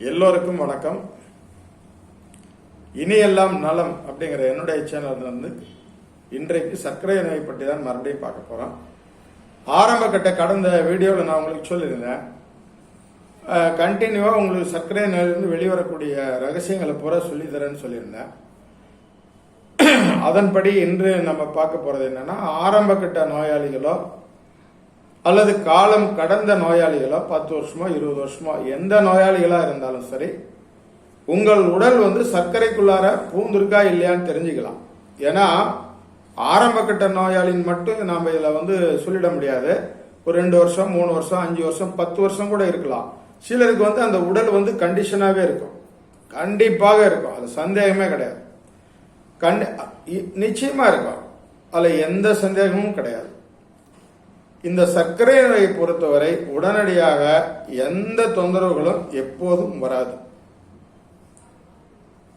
எல்லோருக்கும் வணக்கம். இனியெல்லாம் நலம் அப்படிங்கிற என்னுடைய சேனல் வந்து இன்றைக்கு சர்க்கரை நோய் பற்றி தான் மறுபடியும் பார்க்க போறோம். ஆரம்ப கட்ட கடந்த வீடியோவில் நான் உங்களுக்கு சொல்லியிருந்தேன், கண்டினியூவா உங்களுக்கு சர்க்கரை நோயிலிருந்து வெளிவரக்கூடிய ரகசியங்களை பூரா சொல்லித்தரேன்னு சொல்லியிருந்தேன். அதன்படி இன்று நம்ம பார்க்க போறது என்னன்னா, ஆரம்ப கட்ட நோயாளிகளோ அல்லது காலம் கடந்த நோயாளிகளோ 10 வருஷமோ 20 வருஷமோ எந்த நோயாளிகளா இருந்தாலும் சரி, உங்கள் உடல் வந்து சர்க்கரைக்குள்ளார பூந்திருக்கா இல்லையான்னு தெரிஞ்சுக்கலாம். ஏன்னா ஆரம்ப கட்ட நோயாளின்னு மட்டும் நாம இதுல வந்து சொல்லிட முடியாது. ஒரு 2 வருஷம் 3 வருஷம் 5 வருஷம் 10 வருஷம் கூட இருக்கலாம். சிலருக்கு வந்து அந்த உடல் வந்து கண்டிஷனாவே இருக்கும், கண்டிப்பாக இருக்கும், அது சந்தேகமே கிடையாது. நிச்சயமா இருக்கும், அதுல எந்த சந்தேகமும் கிடையாது. இந்த சர்க்கரை நோயை பொறுத்தவரை உடனடியாக எந்த தொந்தரவுகளும் எப்போதும் வராது.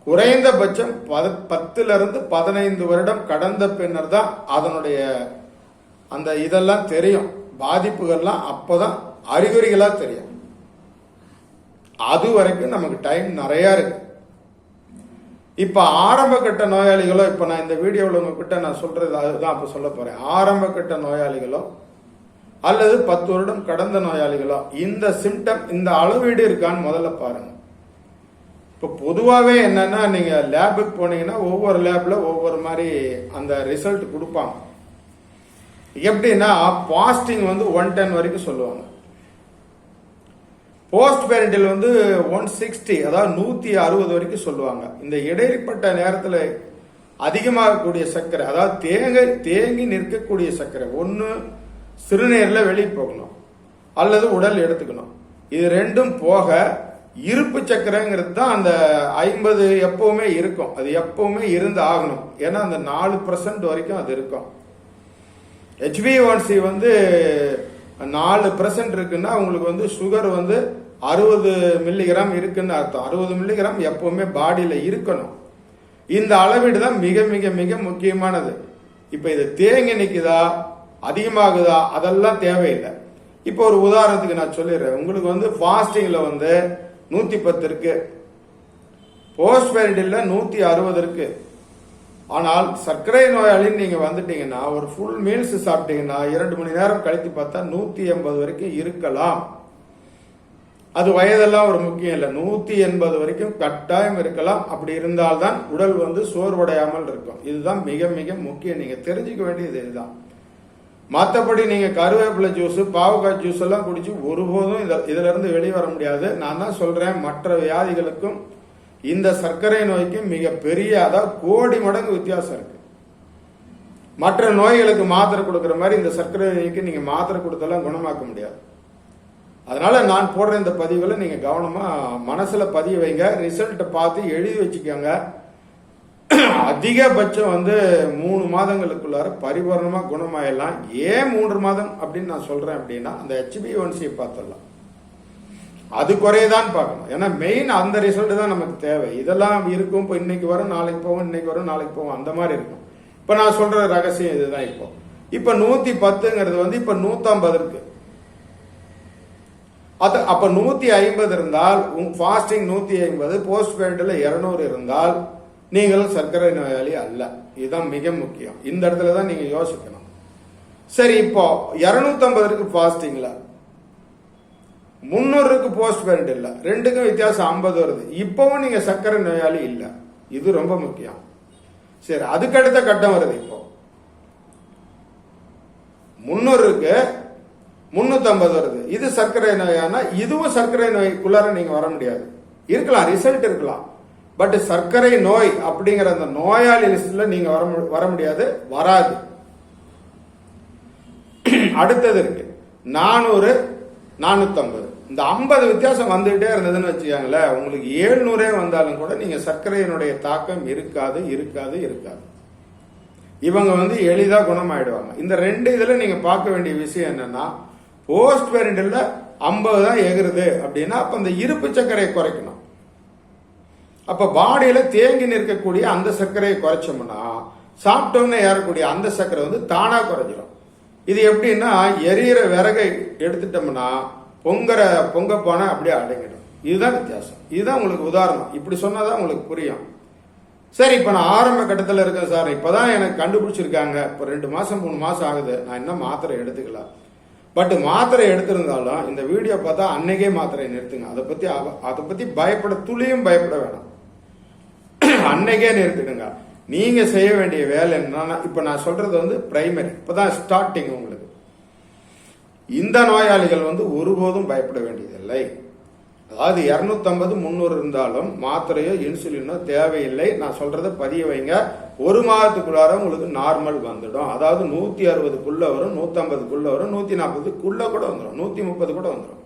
குறைந்தபட்சம் 10 to 15 வருடம் கடந்த பின்னர் தான் அதனுடைய அந்த இதெல்லாம் தெரியும், பாதிப்புகள்லாம் அப்பதான் அறிகுறிகளா தெரியும். அது வரைக்கும் நமக்கு டைம் நிறைய இருக்கு. இப்ப ஆரம்ப கட்ட நோயாளிகளோ, இப்ப நான் இந்த வீடியோவில் உங்ககிட்ட நான் சொல்றது அதுதான் அப்ப சொல்ல போறேன். ஆரம்ப கட்ட நோயாளிகளோ அல்லது 10 வருடம் கடந்த நோயாளிகளோ இந்த சிம்டம், இந்த அளவீடு இருக்கான்னு முதல்ல பாருங்க. இப்ப பொதுவாகவே என்னன்னா, நீங்க லேபுக்கு போனீங்கன்னா ஒவ்வொரு லேப்ல ஒவ்வொரு மாதிரி அந்த ரிசல்ட் கொடுப்பாங்க. எப்படின்னா, பாஸ்டிங் வந்து 110 வரைக்கும் சொல்லுவாங்க, போஸ்ட் பேரண்டில் வந்து 160 அதாவது 160 வரைக்கும் சொல்லுவாங்க. இந்த இடைப்பட்ட நேரத்தில் அதிகமாகக்கூடிய சர்க்கரை, அதாவது தேங்கி நிற்கக்கூடிய சர்க்கரை ஒன்று சிறுநீரில் வெளியே போகணும் அல்லது உடல் எடுத்துக்கணும். இது ரெண்டும் போக இருப்பு சர்க்கரைங்கிறது தான் அந்த 50 எப்பவுமே இருக்கும், அது எப்பவுமே இருந்து ஆகணும். ஏன்னா அந்த 4% வரைக்கும் அது இருக்கும். HbA1c வந்து 4% இருக்குன்னா உங்களுக்கு வந்து சுகர் வந்து 60 மில்லிகிராம் இருக்குன்னு அர்த்தம். 60 மில்லிகிராம் எப்பவுமே பாடியில இருக்கணும். இந்த அளவீடு தான் மிக மிக மிக முக்கியமானது. இப்ப இது தேங்கி நிக்குதா அதிகமாகுதா அதெல்லாம் தேவையில்லை. இப்போ ஒரு உதாரணத்துக்கு நான் சொல்லிடுறேன். உங்களுக்கு வந்து ஃபாஸ்டிங்ல வந்து 110 இருக்கு, போஸ்ட் பேரண்டில் 160 இருக்கு. ஆனால் சர்க்கரை நோயாளின்னு நீங்க வந்துட்டீங்கன்னா, ஒரு ஃபுல் மீல்ஸ் சாப்பிட்டீங்கன்னா 2 மணி நேரம் கழித்து பார்த்தா 180 வரைக்கும் இருக்கலாம். அது வயதெல்லாம் ஒரு முக்கியம் இல்லை, 180 வரைக்கும் கட்டாயம் இருக்கலாம். அப்படி இருந்தால்தான் உடல் வந்து சோர்வடையாமல் இருக்கும். இதுதான் மிக மிக முக்கியம், நீங்க தெரிஞ்சுக்க வேண்டியது இதுதான். மற்றபடி நீங்க கருவேப்பிலை ஜூஸ், பாவக்காய் ஜூஸ் எல்லாம் குடிச்சு ஒருபோதும் இதுல இருந்து வெளியே வர முடியாது. நான் தான் சொல்றேன், மற்ற வியாதிகளுக்கும் இந்த சர்க்கரை நோய்க்கும் மிக பெரிய, அதாவது கோடி மடங்கு வித்தியாசம் இருக்கு. மற்ற நோய்களுக்கு மாத்திரை கொடுக்குற மாதிரி இந்த சர்க்கரை நோய்க்கு நீங்க மாத்திரை கொடுத்தெல்லாம் குணமாக்க முடியாது. அதனால நான் போடுற இந்த பதிவுகளை நீங்க கவனமா மனசுல பதிய வைங்க, ரிசல்ட் பார்த்து எழுதி வச்சுக்கோங்க. அதிகபட்சம் வந்து 3 மாதங்களுக்குள்ளார பரிபூர்ணமா குணமாயிடலாம். ஏன் 3 மாதம் அப்படின்னு நான் சொல்றேன் அப்படின்னா, அந்த HbA1c பார்த்துடலாம், அது குறையதான் பார்க்கணும். ஏன்னா மெயின் அந்த ரிசல்ட் தான் நமக்கு தேவை. இதெல்லாம் இருக்கும், இப்போ இன்னைக்கு வரும் நாளைக்கு போவோம், இன்னைக்கு வரும் நாளைக்கு போவோம், அந்த மாதிரி இருக்கும். இப்ப நான் சொல்ற ரகசியம் இதுதான். இப்ப 110ங்கிறது வந்து இப்ப 150 இருக்கு. அப்ப 150 இருந்தால் ஃபாஸ்டிங் 150, போஸ்ட் பேரண்டில் 200 இருந்தால் நீங்கள் சர்க்கரை நோயாளி அல்ல. இதுதான் மிக முக்கியம். இந்த இடத்துல தான் நீங்க யோசிக்கணும். சரி, இப்போ 250 இருக்கு ஃபாஸ்டிங்ல, 300 இருக்கு போஸ்ட் பேரண்ட் இல்ல, ரெண்டுக்கும் வித்தியாசம் 50 வருது. இப்பவும் நீங்க சர்க்கரை நோயாளி இல்ல, இது ரொம்ப முக்கியம். சரி, அதுக்கு அடுத்த கட்டம் வருது. இப்போ 300 இருக்கு, 350 வருது. இது சர்க்கரை நோயானா, இதுவும் சர்க்கரை நோய்க்குள்ளார நீங்க வர முடியாது. இருக்கலாம், ரிசல்ட் இருக்கலாம், பட் சர்க்கரை நோய் அப்படிங்கிற அந்த நோயாளி லிஸ்ட்ல நீங்க வர முடியாது, வராது. அடுத்தது இருக்கு 400, 450. இந்த 50 வித்தியாசம் வந்துகிட்டே இருந்ததுன்னு வச்சுக்காங்களேன், உங்களுக்கு 700 வந்தாலும் கூட நீங்க சர்க்கரையினுடைய தாக்கம் இருக்காது இருக்காது இருக்காது. இவங்க வந்து எளிதா குணமாயிடுவாங்க. இந்த 2 இதுல நீங்க பார்க்க வேண்டிய விஷயம் என்னன்னா, போஸ்ட் பேரண்டில் 50 தான் எகுறுது அப்படின்னா, அப்ப அந்த இருப்பு சர்க்கரையை குறைக்கணும். அப்ப பாடியில தேங்கி நிற்கக்கூடிய அந்த சர்க்கரையை குறைச்சோம்னா, சாப்பிட்டோன்னு ஏறக்கூடிய அந்த சர்க்கரை வந்து தானா குறைஞ்சிடும். இது எப்படின்னா, எரியிற விறகை எடுத்துட்டோம்னா பொங்க போனா அப்படியே அடங்கிடும். இதுதான் வித்தியாசம். இதுதான் உங்களுக்கு உதாரணம். இப்படி சொன்னாதான் உங்களுக்கு புரியும். சரி, இப்ப நான் ஆரம்ப கட்டத்தில் இருக்கேன் சார், இப்பதான் எனக்கு கண்டுபிடிச்சிருக்காங்க, இப்ப 2 மாசம் 3 மாசம் ஆகுது, நான் இன்னும் மாத்திரை எடுத்துக்கல. பட் மாத்திரை எடுத்திருந்தாலும் இந்த வீடியோ பார்த்தா அன்னைக்கே மாத்திரை நிறுத்துங்க. அதை பத்தி பயப்பட துளியும் பயப்பட வேணாம். அன்னைக்கே நிறுத்திடுங்க. நீங்க செய்ய வேண்டிய வேலை என்னன்னா, இப்ப நான் சொல்றது வந்து பிரைமரி, இப்பதான் ஸ்டார்டிங். உங்களுக்கு இந்த நோயாளிகள் வந்து ஒருபோதும் பயப்பட வேண்டியதில்லை. அதாவது 250 300 இருந்தாலும் மாத்திரையோ இன்சுலினோ தேவையில்லை. நான் சொல்றதை பதிய வைங்க. 1 மாதத்துக்குள்ளார உங்களுக்கு நார்மல் வந்துடும். அதாவது 160க்குள்ள வரும், 150க்குள்ள வரும், 140க்குள்ள கூட வந்துடும், 130 கூட வந்துடும்.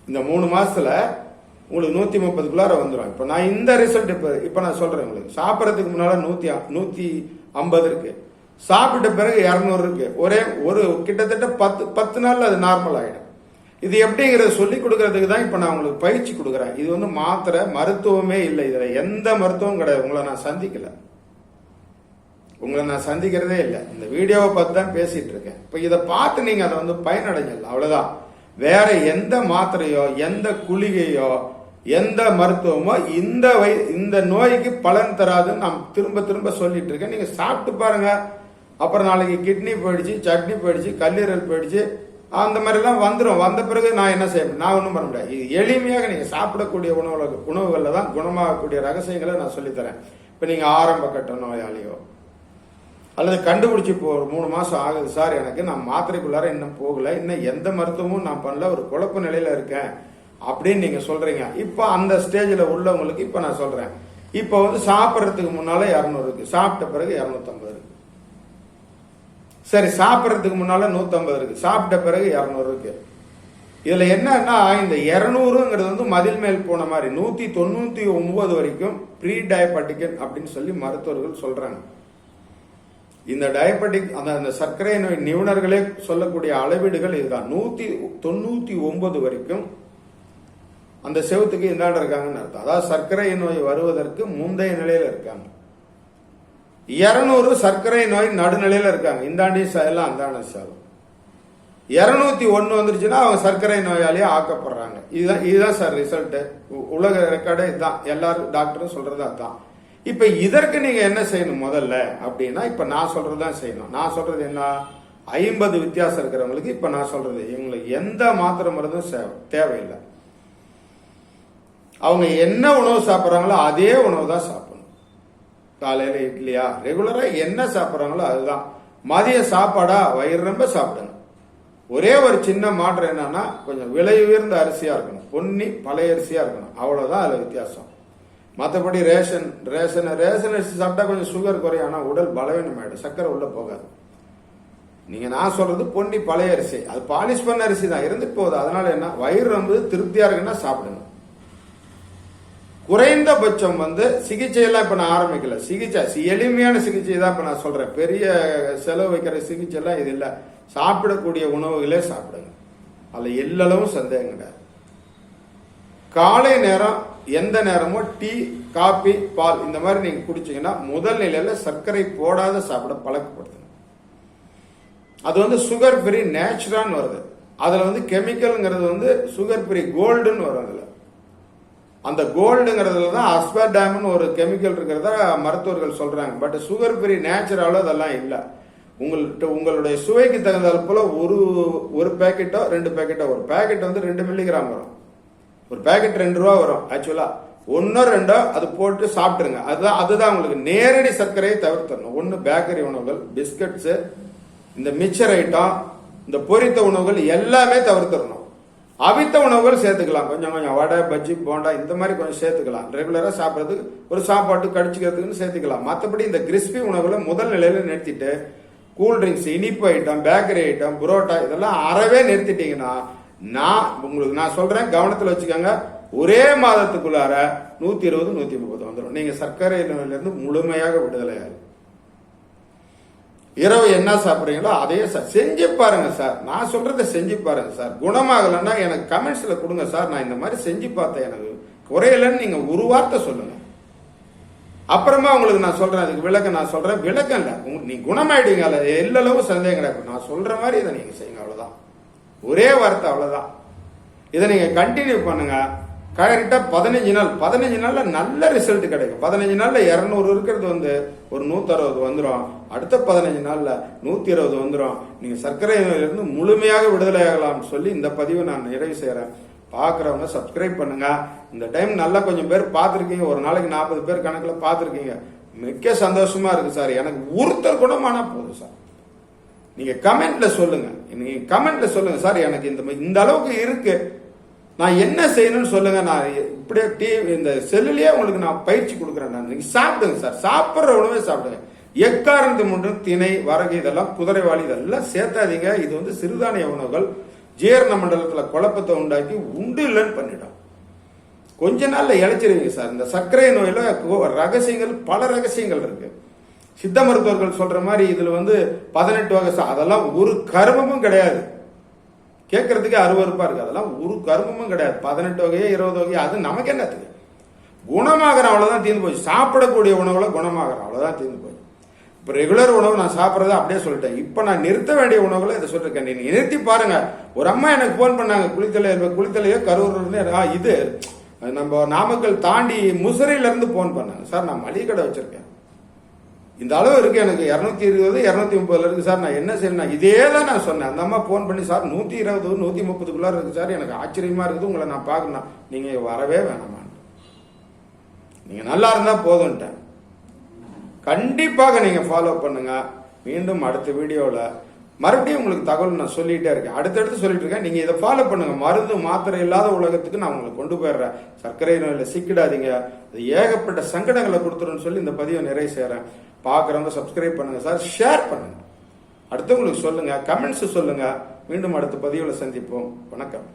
இந்த 3 மாசத்துல உங்களுக்கு 130க்குள்ளார வந்துடும். இப்ப நான் இந்த ரிசல்ட் இப்ப நான் சொல்றேன் உங்களுக்கு. சாப்பிடறதுக்கு முன்னால 150 இருக்கு, சாப்பிட்ட பிறகு 200 இருக்கு. ஒரு கிட்டத்தட்ட 10 நாள்ல அது நார்மல் ஆயிடும். இது எப்படிங்கிறத சொல்லி கொடுக்கறதுக்கு தான் இப்ப நான் உங்களுக்கு பயிற்சி கொடுக்குறேன். இது வந்து மாத்திரை மருத்துவமே இல்லை. இதுல எந்த மருத்துவம் கிடையாது. உங்களை நான் சந்திக்கிறதே இல்லை. இந்த வீடியோவை பார்த்து தான் பேசிட்டு இருக்கேன். இப்ப இதை பார்த்து நீங்க அதை வந்து பயனடைஞ்சல, அவ்வளவுதான். வேற எந்த மாத்திரையோ எந்த குளிகையோ எந்த மருத்துவமோ இந்த நோய்க்கு பலன் தராதுன்னு நான் திரும்ப திரும்ப சொல்லிட்டு இருக்கேன். நீங்க சாப்பிட்டு பாருங்க. அப்புறம் நாளைக்கு கிட்னி போயிடுச்சு, சட்னி போயிடுச்சு, கல்லீரல் போயிடுச்சு, அந்த மாதிரிலாம் வந்துடும். வந்த பிறகு நான் என்ன செய்யணும்? நான் ஒன்றும் பண்ண முடியாது. இது எளிமையாக நீங்க சாப்பிடக்கூடிய உணவுகளில் தான் குணமாகக்கூடிய ரகசியங்களை நான் சொல்லித்தரேன். இப்ப நீங்க ஆரம்ப கட்ட நோயாளியோ அல்லது கண்டுபிடிச்சி இப்போ ஒரு 3 மாசம் ஆகுது சார், எனக்கு நான் மாத்திரைக்குள்ளார இன்னும் போகல, இன்னும் எந்த மருத்துவமும் நான் பண்ணல, ஒரு குழப்ப நிலையில இருக்கேன் அப்படின்னு நீங்க சொல்றீங்க. இப்ப அந்த ஸ்டேஜ்ல உள்ளவங்களுக்கு இப்ப நான் சொல்றேன். இப்ப வந்து சாப்பிட்றதுக்கு முன்னால 200 இருக்கு, சாப்பிட்ட பிறகு 250 இருக்கு. சரி, சாப்பிட்றதுக்கு முன்னால 150 இருக்கு, சாப்பிட்ட பிறகு 200 இருக்கு. இதுல என்னன்னா, இந்த 200ங்கிறது வந்து மதில் மேல் போன மாதிரி 199 வரைக்கும் ப்ரீ டயபெட்டிக் அப்படின்னு சொல்லி மருத்துவர்கள் சொல்றாங்க. இந்த டயபெட்டிக் அந்த சர்க்கரை நோய் நிபுணர்களே சொல்லக்கூடிய அளவீடுகள் இதுதான். 199 வரைக்கும் அந்த செவத்துக்கு இந்தாண்ட இருக்காங்கன்னு அர்த்தம். அதாவது சர்க்கரை நோய் வருவதற்கு முந்தைய நிலையில இருக்காங்க. 200 சர்க்கரை நோய் நடுநிலையில இருக்காங்க. இந்தாண்டி எல்லாம் அந்தாண்ட சாகும். 201 வந்துருச்சுன்னா அவங்க சர்க்கரை நோயாளியா ஆக்கப்படுறாங்க. இதுதான் சார் ரிசல்ட். உலக ரெக்கார்டு இதுதான். எல்லாரும் டாக்டரும் சொல்றது அதுதான். இப்ப இதற்கு நீங்க என்ன செய்யணும் முதல்ல அப்படின்னா, இப்ப நான் சொல்றதுதான் செய்யணும். நான் சொல்றது என்ன, 50 வித்தியாசம் இருக்கிறவங்களுக்கு இப்ப நான் சொல்றது, இவங்களுக்கு எந்த மாத்திரை மருந்தும் தேவையில்லை. அவங்க என்ன உணவு சாப்பிட்றாங்களோ அதே உணவு தான் சாப்பிடணும். காலையில இட்லியா, ரெகுலரா என்ன சாப்பிட்றாங்களோ அதுதான். மதிய சாப்பாடா வயிறு ரொம்ப சாப்பிடுங்க. ஒரே ஒரு சின்ன மாற்றம் என்னன்னா, கொஞ்சம் விலை உயர்ந்த அரிசியா இருக்கணும், பொன்னி பழைய அரிசியா இருக்கணும், அவ்வளவுதான் அதுல வித்தியாசம். மற்றபடி ரேஷன் அரிசி சாப்பிட்டா கொஞ்சம் சுகர் குறையும், ஆனா உடல் பலவீனம் ஆயிடும், சக்கரை உள்ள போகாது. நீங்க நான் சொல்றது பொன்னி பழைய அரிசி, அது பாலிஷ் பண்ண அரிசி தான், இருந்துட்டு போகுது. அதனால என்ன, வயிறு ரொம்ப திருப்தியா இருக்குன்னா சாப்பிடுங்க. குறைந்தபட்சம் வந்து சிகிச்சை எல்லாம் இப்ப நான் ஆரம்பிக்கல. சிகிச்சை எளிமையான சிகிச்சை தான் இப்ப நான் சொல்றேன். பெரிய செலவு வைக்கிற சிகிச்சை எல்லாம் இது இல்ல. சாப்பிடக்கூடிய உணவுகளே சாப்பிடுங்க, அதுல எல்லளவும் சந்தேகம் கிடையாது. காலை நேரம் எந்த நேரமோ டீ, காபி, பால் இந்த மாதிரி நீங்க குடிச்சீங்கன்னா முதல் நிலையில சர்க்கரை போடாத சாப்பிட பழக்கப்படுத்துங்க. அது வந்து சுகர் ஃப்ரீ நேச்சுரான்னு வருது. அதுல வந்து கெமிக்கல்ங்கிறது வந்து சுகர் ஃப்ரீ கோல்டுன்னு வரும். அதுல அந்த கோல்டுங்கிறதுல தான் அஸ்பர்டாம்னு ஒரு கெமிக்கல் இருக்கிறதா மருத்துவர்கள் சொல்றாங்க. பட் சுகர் ஃப்ரீ நேச்சுரலோ அதெல்லாம் இல்லை. உங்களுடைய சுவைக்கு தகுந்தால் போல ஒரு பேக்கெட்டோ 2 பேக்கெட்டோ, ஒரு பேக்கெட் வந்து 2 மில்லிகிராம் வரும், ஒரு பேக்கெட் 2 ரூபா வரும். ஆக்சுவலா 1 2 அது போட்டு சாப்பிட்டுருங்க. அதுதான் உங்களுக்கு நேரடி சர்க்கரையை தவிர்த்தரணும். ஒன்னு பேக்கரி உணவுகள், பிஸ்கட்ஸ், இந்த மிச்சர் ஐட்டம், இந்த பொரித்த உணவுகள் எல்லாமே தவிர்த்தரணும். அவித்த உணவுகள் சேர்த்துக்கலாம், கொஞ்சம் வடை, பஜ்ஜி, போண்டா இந்த மாதிரி கொஞ்சம் சேர்த்துக்கலாம். ரெகுலரா சாப்பிட்றதுக்கு ஒரு சாப்பாட்டு கடிச்சுக்கிறதுக்குன்னு சேர்த்துக்கலாம். மற்றபடி இந்த கிறிஸ்பி உணவுகளை முதல் நிலையில நிறுத்திட்டு கூல்ட்ரிங்க்ஸ், இனிப்பு ஐட்டம், பேக்கரி ஐட்டம், புரோட்டா இதெல்லாம் அறவே நிறுத்திட்டீங்கன்னா, நான் சொல்றேன், கவனத்தில் வச்சுக்கோங்க, ஒரே மாதத்துக்குள்ளார 120 130 வந்துடும். நீங்க சர்க்கரை நோயிலிருந்து முழுமையாக விடுதலையாகும். இரவு என்ன சாப்பிட்றீங்களோ அதையே செஞ்சு பாருங்க சார். நான் சொல்றதை செஞ்சு பாருங்க சார். குணமாகலன்னா எனக்கு கமெண்ட்ஸ்ல கொடுங்க சார், நான் இந்த மாதிரி செஞ்சு பார்த்தேன், எனக்கு குறையலன்னு நீங்க ஒரு வார்த்தை சொல்லுங்க. அப்புறமா உங்களுக்கு நான் சொல்றேன், அதுக்கு விளக்கம் நான் சொல்றேன். விளக்கம் இல்ல, நீ குணமாயிடுவீங்க, அல்ல எல்லளவு சந்தேகம் கிடையாது. நான் சொல்ற மாதிரி இதை நீங்க செய்யுங்க, அவ்வளவுதான். ஒரே வார்த்தை, அவ்வளவுதான். இதை நீங்க கண்டினியூ பண்ணுங்க. கரெக்டா 15 நாள்ல நல்ல ரிசல்ட் கிடைக்கும். 15 நாள்ல 200 இருக்கிறது வந்து ஒரு 160 வந்துடும். அடுத்த 15 நாள்ல 120 வந்துடும். நீங்க சர்க்கரை நோயிலிருந்து முழுமையாக விடுதலை ஆகலாம் சொல்லி இந்த பதிவை நான் நிறைவு செய்யறேன். பாக்குறவங்க சப்ஸ்கிரைப் பண்ணுங்க. இந்த டைம் நல்லா கொஞ்சம் பேர் பார்த்துருக்கீங்க. ஒரு நாளைக்கு 40 பேர் கணக்குல பார்த்துருக்கீங்க. மிக்க சந்தோஷமா இருக்கு சார். எனக்கு ஒருத்தர் குணமானா போதும் சார். நீங்க கமெண்ட்ல சொல்லுங்க. நீங்க கமெண்ட்ல சொல்லுங்க சார், எனக்கு இந்த அளவுக்கு இருக்கு, நான் என்ன செய்யணும்னு சொல்லுங்க. நான் இப்படியே இந்த செல்லுலயே உங்களுக்கு நான் பயிற்சி கொடுக்குறேன். நான் நீங்க சாப்பிடுங்க சார். சாப்பிட்ற உணவே சாப்பிடுங்க. எக்காரணத்து முன்னும் திணை, வரகு, இதெல்லாம் குதிரைவாளி இதெல்லாம் சேர்த்தாதீங்க. இது வந்து சிறுதானிய உணவுகள் ஜீரண மண்டலத்துல குழப்பத்தை உண்டாக்கி உண்டு இல்லைன்னு பண்ணிடும். கொஞ்ச நாள்ல இழைச்சிருவீங்க சார். இந்த சர்க்கரை நோயில ரகசியங்கள், பல ரகசியங்கள் இருக்கு. சித்த மருத்துவர்கள் சொல்ற மாதிரி இதுல வந்து 18 வகை, அதெல்லாம் ஒரு கர்மமும் கிடையாது. கேட்கறதுக்கு அருவருப்பா இருக்கு. அதெல்லாம் ஒரு கர்மமும் கிடையாது. 18 வகையோ 20 வகையோ அது நமக்கு என்னத்துக்கு? குணமாகிற அவ்வளவுதான் தீர்ந்து போச்சு. சாப்பிடக்கூடிய உணவுல குணமாகிற அவ்வளவுதான் தீர்ந்து போச்சு. இப்ப ரெகுலர் உணவு நான் சாப்பிட்றத அப்படியே சொல்லிட்டேன். இப்ப நான் நிறுத்த வேண்டிய உணவுகளை இதை சொல்லிருக்கேன். நீங்க நிறுத்தி பாருங்க. ஒரு அம்மா எனக்கு போன் பண்ணாங்க, குளித்தலையோ கரூர்ல இருந்து, இது நம்ம நாமக்கல் தாண்டி முசிறியில இருந்து போன் பண்ணாங்க. சார் நான் மளிகை கடை வச்சிருக்கேன், இந்த அளவு இருக்கு, எனக்கு 220 230 இருக்கு சார், நான் என்ன செய்யணும்? இதே தான் நான் சொன்னேன். அந்த அம்மா போன் பண்ணி, சார் 120 130 இருக்கு சார், எனக்கு ஆச்சரியமா இருக்குது, உங்களை நான் பார்க்கணும், நீங்க வரவே வேணாமா, நீங்க நல்லா இருந்தா போதும்ட்டேன். கண்டிப்பாக நீங்க ஃபாலோ பண்ணுங்க. மீண்டும் அடுத்த வீடியோல மறுபடியும் உங்களுக்கு தகவல் நான் சொல்லிட்டே இருக்கேன், அடுத்தடுத்து சொல்லிட்டு இருக்கேன். நீங்க இதை ஃபாலோ பண்ணுங்க. மருந்து மாத்திரை இல்லாத உலகத்துக்கு நான் உங்களுக்கு கொண்டு போயிடுறேன். சர்க்கரை நோயில சிக்கிடாதீங்க, அது ஏகப்பட்ட சங்கடங்களை கொடுத்துருன்னு சொல்லி இந்த பதிவை நிறைவு செய்யறேன். பாக்குறவங்க சப்ஸ்கிரைப் பண்ணுங்க சார், ஷேர் பண்ணுங்க, அடுத்தவங்களுக்கு சொல்லுங்க, கமெண்ட்ஸ் சொல்லுங்க. மீண்டும் அடுத்த பதிவுல சந்திப்போம். வணக்கம்.